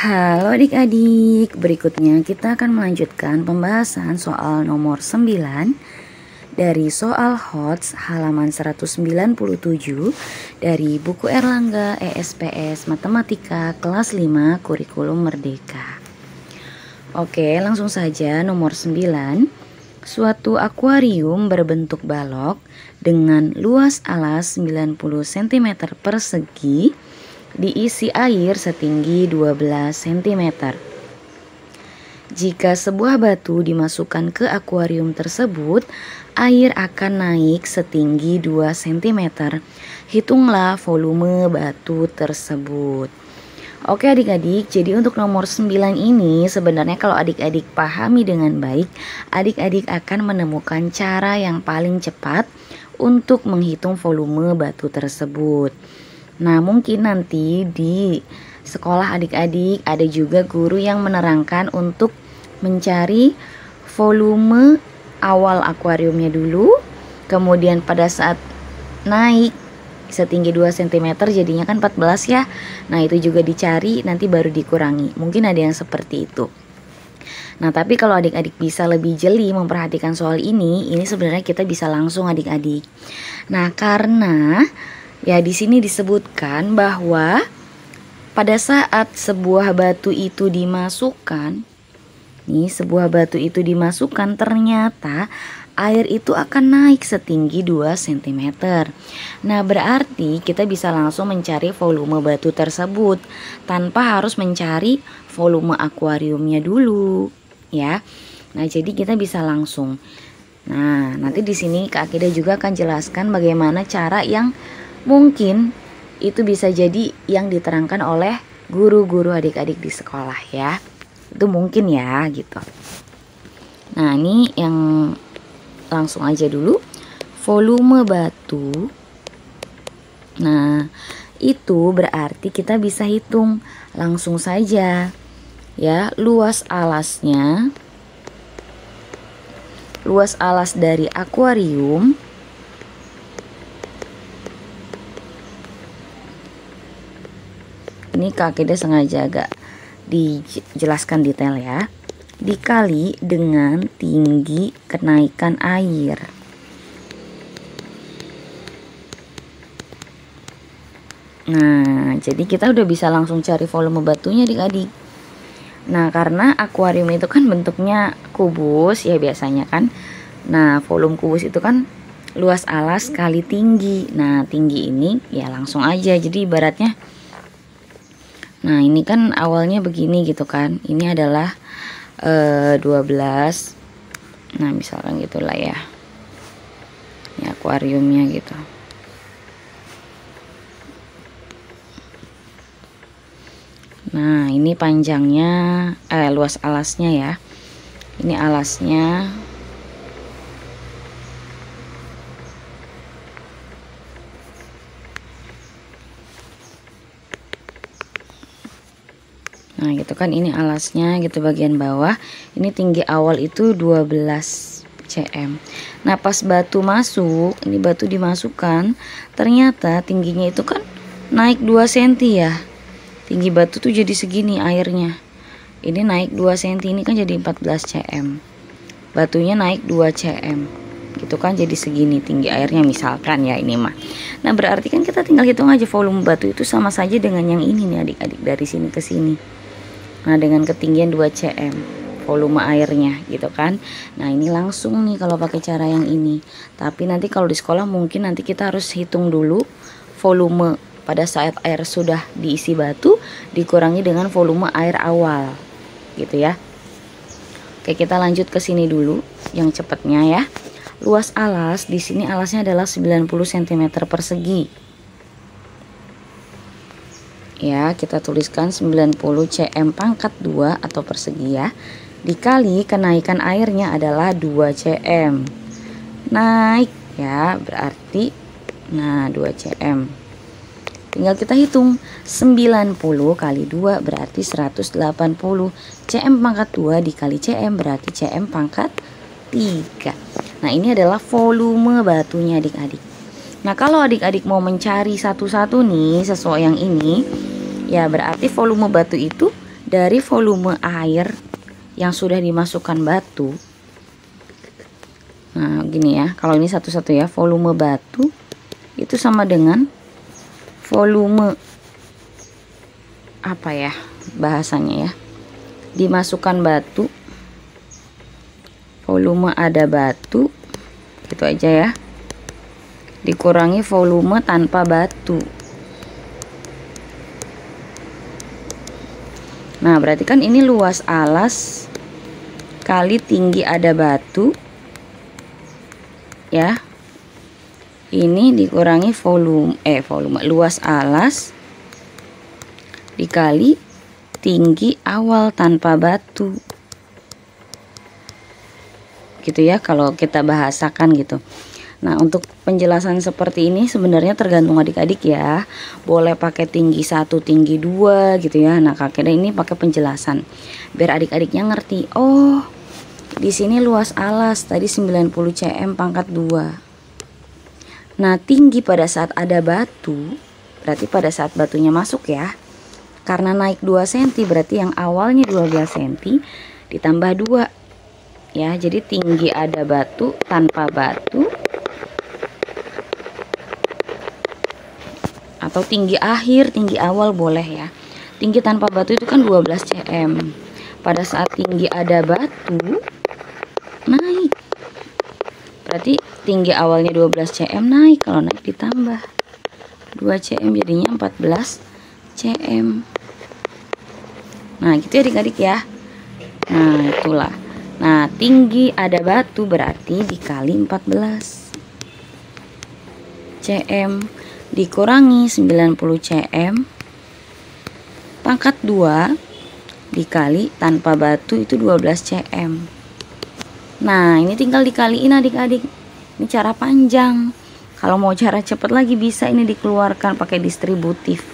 Halo adik-adik, berikutnya kita akan melanjutkan pembahasan soal nomor 9 dari soal HOTS halaman 197 dari buku Erlangga ESPS Matematika kelas 5 Kurikulum Merdeka. Oke, langsung saja nomor 9. Suatu akuarium berbentuk balok dengan luas alas 90 cm persegi diisi air setinggi 12 cm. Jika sebuah batu dimasukkan ke akuarium tersebut, air akan naik setinggi 2 cm. Hitunglah volume batu tersebut. Oke adik-adik, jadi untuk nomor 9 ini sebenarnya kalau adik-adik pahami dengan baik, adik-adik akan menemukan cara yang paling cepat untuk menghitung volume batu tersebut. Nah, mungkin nanti di sekolah adik-adik ada juga guru yang menerangkan untuk mencari volume awal akuariumnya dulu. Kemudian pada saat naik setinggi 2 cm jadinya kan 14 ya. Nah, itu juga dicari, nanti baru dikurangi. Mungkin ada yang seperti itu. Nah, tapi kalau adik-adik bisa lebih jeli memperhatikan soal ini sebenarnya kita bisa langsung adik-adik. Nah, karena ya di sini disebutkan bahwa pada saat sebuah batu itu dimasukkan, ternyata air itu akan naik setinggi 2 cm. Nah, berarti kita bisa langsung mencari volume batu tersebut tanpa harus mencari volume akuariumnya dulu, ya. Nah, jadi kita bisa langsung. Nah, nanti di sini Kak Akida juga akan jelaskan bagaimana cara yang mungkin itu bisa jadi yang diterangkan oleh guru-guru adik-adik di sekolah ya. Itu mungkin ya gitu. Nah, ini yang langsung aja dulu. Volume batu. Nah, itu berarti kita bisa hitung langsung saja ya. Luas alasnya, luas alas dari akuarium ini Kak Akida sengaja agak dijelaskan detail ya, dikali dengan tinggi kenaikan air. Nah, jadi kita udah bisa langsung cari volume batunya adik-adik. Nah, karena akuarium itu kan bentuknya kubus ya biasanya kan. Nah, volume kubus itu kan luas alas kali tinggi. Nah, tinggi ini ya langsung aja. Jadi ibaratnya, nah ini kan awalnya begini gitu kan. Ini adalah 12. Nah, misalkan gitulah ya. Ini akuariumnya gitu. Nah, ini panjangnya luas alasnya ya. Ini alasnya. Nah, gitu kan, ini alasnya gitu bagian bawah. Ini tinggi awal itu 12 cm. Nah, pas batu masuk, ini batu dimasukkan, ternyata tingginya itu kan naik 2 cm ya. Tinggi batu tuh jadi segini airnya. Ini naik 2 cm, ini kan jadi 14 cm. Batunya naik 2 cm. Gitu kan, jadi segini tinggi airnya misalkan ya ini mah. Nah, berarti kan kita tinggal hitung aja volume batu itu sama saja dengan yang ini nih adik-adik, dari sini ke sini. Nah, dengan ketinggian 2 cm volume airnya gitu kan. Nah, ini langsung nih kalau pakai cara yang ini. Tapi nanti kalau di sekolah mungkin nanti kita harus hitung dulu volume pada saat air sudah diisi batu dikurangi dengan volume air awal gitu ya. Oke, kita lanjut ke sini dulu yang cepatnya ya. Luas alas di sini alasnya adalah 90 cm persegi. Ya, kita tuliskan 90 cm pangkat 2 atau persegi ya. Dikali kenaikan airnya adalah 2 cm. Naik ya, berarti 2 cm. Tinggal kita hitung 90 kali 2 berarti 180. Cm pangkat 2 dikali cm berarti cm pangkat 3. Nah, ini adalah volume batunya adik-adik. Nah, kalau adik-adik mau mencari satu-satu nih sesuai yang ini, ya berarti volume batu itu dari volume air yang sudah dimasukkan batu. Nah gini ya, kalau ini satu-satu ya, volume batu itu sama dengan volume apa ya bahasanya ya, dimasukkan batu, volume ada batu gitu aja ya, dikurangi volume tanpa batu. Nah berarti kan ini luas alas kali tinggi ada batu ya, ini dikurangi volume luas alas dikali tinggi awal tanpa batu gitu ya, kalau kita bahasakan gitu. Nah untuk penjelasan seperti ini sebenarnya tergantung adik-adik ya, boleh pakai tinggi 1, tinggi 2 gitu ya. Nah kakeknya ini pakai penjelasan biar adik-adiknya ngerti. Oh di sini luas alas tadi 90 cm pangkat 2. Nah tinggi pada saat ada batu berarti pada saat batunya masuk ya, karena naik 2 cm berarti yang awalnya 12 cm ditambah 2 ya, jadi tinggi ada batu tanpa batu atau tinggi akhir, tinggi awal boleh ya. Tinggi tanpa batu itu kan 12 cm. Pada saat tinggi ada batu naik, berarti tinggi awalnya 12 cm naik, kalau naik ditambah 2 cm jadinya 14 cm. Nah gitu ya adik-adik ya. Nah itulah. Nah tinggi ada batu berarti dikali 14 cm dikurangi 90 cm pangkat 2 dikali tanpa batu itu 12 cm. Nah ini tinggal dikaliin adik-adik, ini cara panjang. Kalau mau cara cepet lagi bisa ini dikeluarkan pakai distributif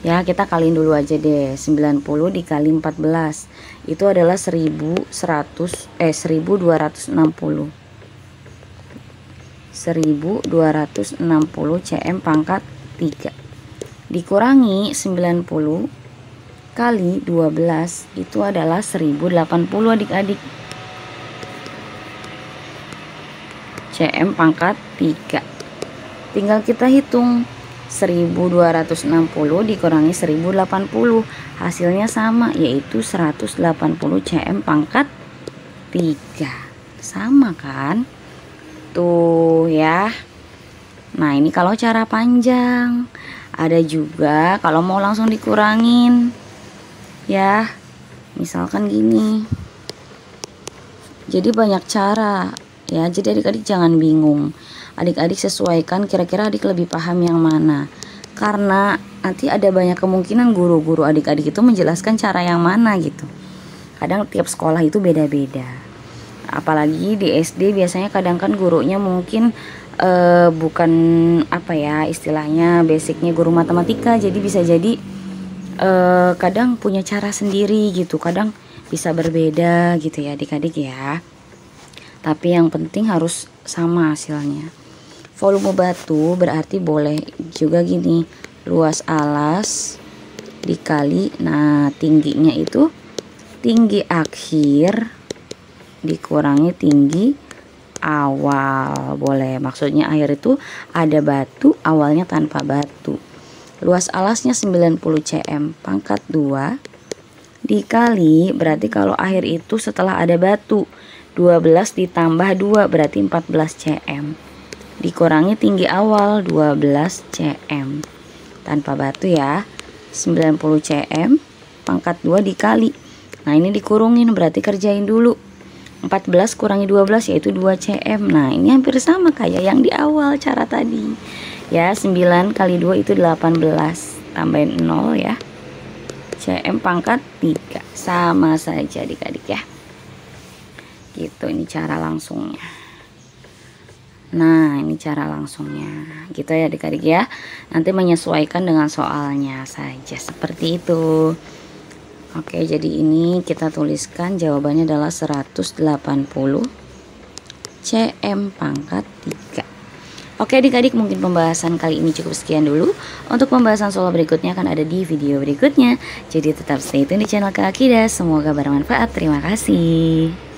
ya. Kita kaliin dulu aja deh, 90 dikali 14 itu adalah 1260 cm pangkat 3 dikurangi 90 kali 12 itu adalah 1080 adik-adik cm pangkat 3. Tinggal kita hitung 1260 dikurangi 1080 hasilnya sama, yaitu 180 cm pangkat 3. Sama kan tuh ya. Nah ini kalau cara panjang. Ada juga kalau mau langsung dikurangin ya, misalkan gini. Jadi banyak cara ya, jadi adik-adik jangan bingung. Adik-adik sesuaikan kira-kira adik lebih paham yang mana, karena nanti ada banyak kemungkinan guru-guru adik-adik itu menjelaskan cara yang mana gitu. Kadang tiap sekolah itu beda-beda, apalagi di SD biasanya kadang kan gurunya mungkin bukan apa ya istilahnya basicnya guru matematika, jadi bisa jadi kadang punya cara sendiri gitu, kadang bisa berbeda gitu ya adik-adik ya. Tapi yang penting harus sama hasilnya. Volume batu berarti boleh juga gini, luas alas dikali, nah tingginya itu tinggi akhir dikurangi tinggi awal, boleh. Maksudnya akhir itu ada batu, awalnya tanpa batu. Luas alasnya 90 cm pangkat 2 dikali, berarti kalau akhir itu setelah ada batu 12 ditambah 2 berarti 14 cm dikurangi tinggi awal 12 cm tanpa batu ya, 90 cm pangkat 2 dikali. Nah ini dikurungin berarti kerjain dulu, 14 kurangi 12 yaitu 2 cm. Nah ini hampir sama kayak yang di awal cara tadi ya, 9 kali 2 itu 18, tambahin 0 ya, cm pangkat 3. Sama saja adik-adik ya gitu. Ini cara langsungnya. Nah ini cara langsungnya gitu ya adik-adik ya, nanti menyesuaikan dengan soalnya saja seperti itu. Oke, jadi ini kita tuliskan jawabannya adalah 180 cm pangkat 3. Oke adik-adik, mungkin pembahasan kali ini cukup sekian dulu. Untuk pembahasan soal berikutnya akan ada di video berikutnya. Jadi tetap stay tune di channel Kak Akidah. Semoga bermanfaat. Terima kasih.